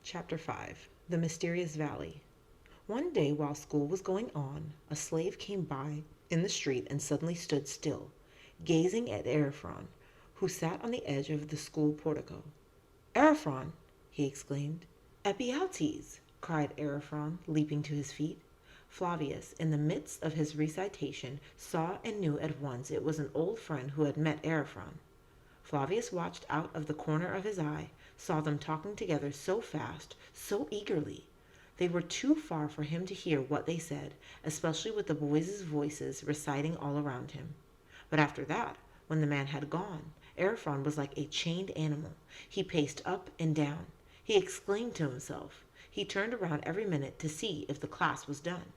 Chapter 5 The Mysterious Valley. One day while school was going on, a slave came by in the street and suddenly stood still, gazing at Ariphron, who sat on the edge of the school portico. "Ariphron!" he exclaimed. "Ephialtes!" cried Ariphron, leaping to his feet. Flavius, in the midst of his recitation, saw and knew at once it was an old friend who had met Ariphron. Flavius watched out of the corner of his eye, saw them talking together so fast, so eagerly. They were too far for him to hear what they said, especially with the boys' voices reciting all around him. But after that, when the man had gone, Ariphron was like a chained animal. He paced up and down. He exclaimed to himself. He turned around every minute to see if the class was done.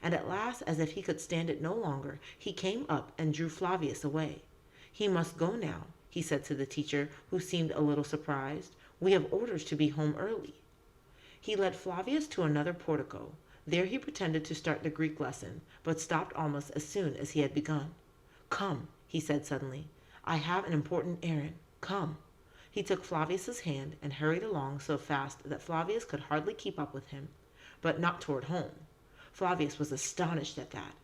And at last, as if he could stand it no longer, he came up and drew Flavius away. "He must go now," he said to the teacher, who seemed a little surprised. "We have orders to be home early." He led Flavius to another portico. There he pretended to start the Greek lesson, but stopped almost as soon as he had begun. "Come," he said suddenly. "I have an important errand. Come." He took Flavius's hand and hurried along so fast that Flavius could hardly keep up with him, but not toward home. Flavius was astonished at that.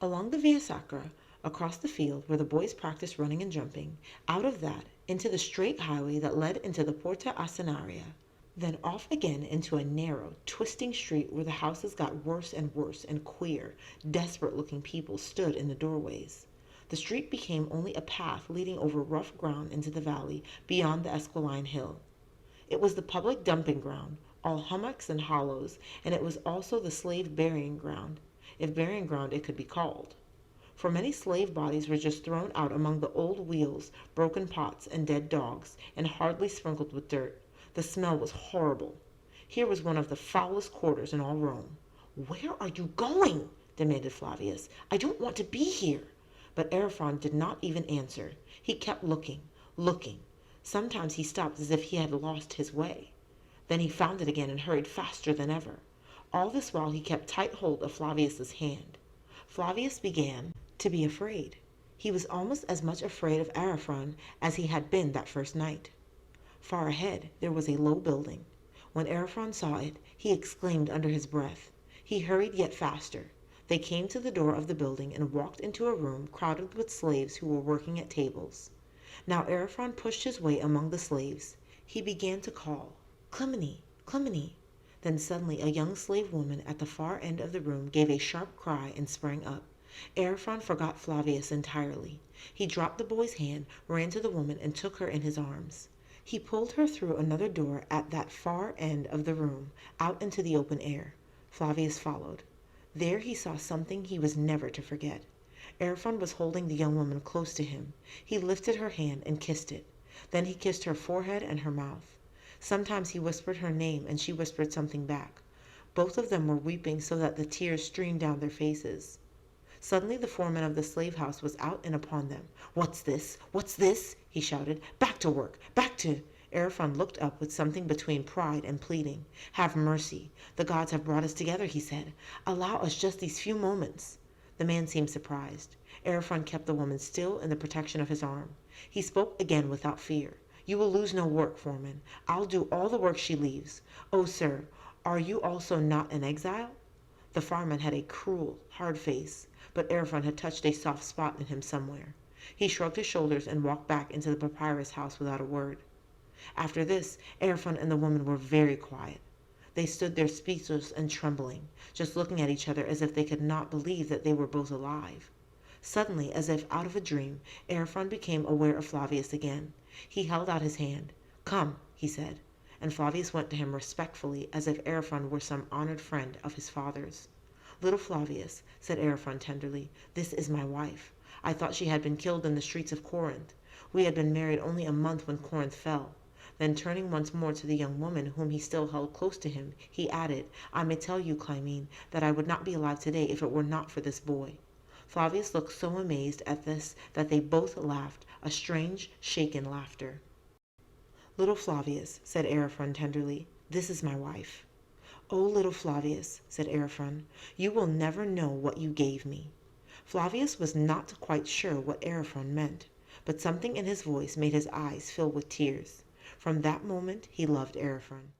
Along the Via Sacra, across the field where the boys practiced running and jumping, out of that into the straight highway that led into the Porta Asinaria, then off again into a narrow, twisting street where the houses got worse and queer, desperate-looking people stood in the doorways. The street became only a path leading over rough ground into the valley beyond the Esquiline hill. It was the public dumping ground, all hummocks and hollows, and it was also the slave burying ground, if burying ground it could be called. For many slave bodies were just thrown out among the old wheels, broken pots, and dead dogs, and hardly sprinkled with dirt. The smell was horrible. Here was one of the foulest quarters in all Rome. "Where are you going?" demanded Flavius. "I don't want to be here." But Ariphron did not even answer. He kept looking. Sometimes he stopped as if he had lost his way. Then he found it again and hurried faster than ever. All this while he kept tight hold of Flavius's hand. Flavius began to be afraid. He was almost as much afraid of Ariphron as he had been that first night. Far ahead there was a low building. When Ariphron saw it, he exclaimed under his breath. He hurried yet faster. They came to the door of the building and walked into a room crowded with slaves who were working at tables. Now Ariphron pushed his way among the slaves. He began to call, "Clymene, Clymene." Then suddenly a young slave woman at the far end of the room gave a sharp cry and sprang up. Ariphron forgot Flavius entirely. He dropped the boy's hand, ran to the woman, and took her in his arms. He pulled her through another door at that far end of the room, out into the open air. Flavius followed. There he saw something he was never to forget. Ariphron was holding the young woman close to him. He lifted her hand and kissed it. Then he kissed her forehead and her mouth. Sometimes he whispered her name and she whispered something back. Both of them were weeping so that the tears streamed down their faces. Suddenly the foreman of the slave house was out and upon them. "What's this? What's this?" he shouted. "Back to work! Back to—" Ariphron looked up with something between pride and pleading. "Have mercy. The gods have brought us together," he said. "Allow us just these few moments." The man seemed surprised. Ariphron kept the woman still in the protection of his arm. He spoke again without fear. "You will lose no work, foreman. I'll do all the work she leaves. Oh, sir, are you also not an exile?" The fireman had a cruel, hard face, but Ariphron had touched a soft spot in him somewhere. He shrugged his shoulders and walked back into the papyrus house without a word. After this, Ariphron and the woman were very quiet. They stood there speechless and trembling, just looking at each other as if they could not believe that they were both alive. Suddenly, as if out of a dream, Ariphron became aware of Flavius again. He held out his hand. "Come," he said, and Flavius went to him respectfully as if Ariphron were some honored friend of his father's. "Little Flavius," said Ariphron tenderly, "this is my wife. I thought she had been killed in the streets of Corinth. We had been married only a month when Corinth fell." Then turning once more to the young woman whom he still held close to him, he added, "I may tell you, Clymene, that I would not be alive today if it were not for this boy." Flavius looked so amazed at this that they both laughed, a strange, shaken laughter. "Little Flavius," said Ariphron tenderly, "this is my wife." "Oh, little Flavius," said Ariphron, "you will never know what you gave me." Flavius was not quite sure what Ariphron meant, but something in his voice made his eyes fill with tears. From that moment he loved Ariphron.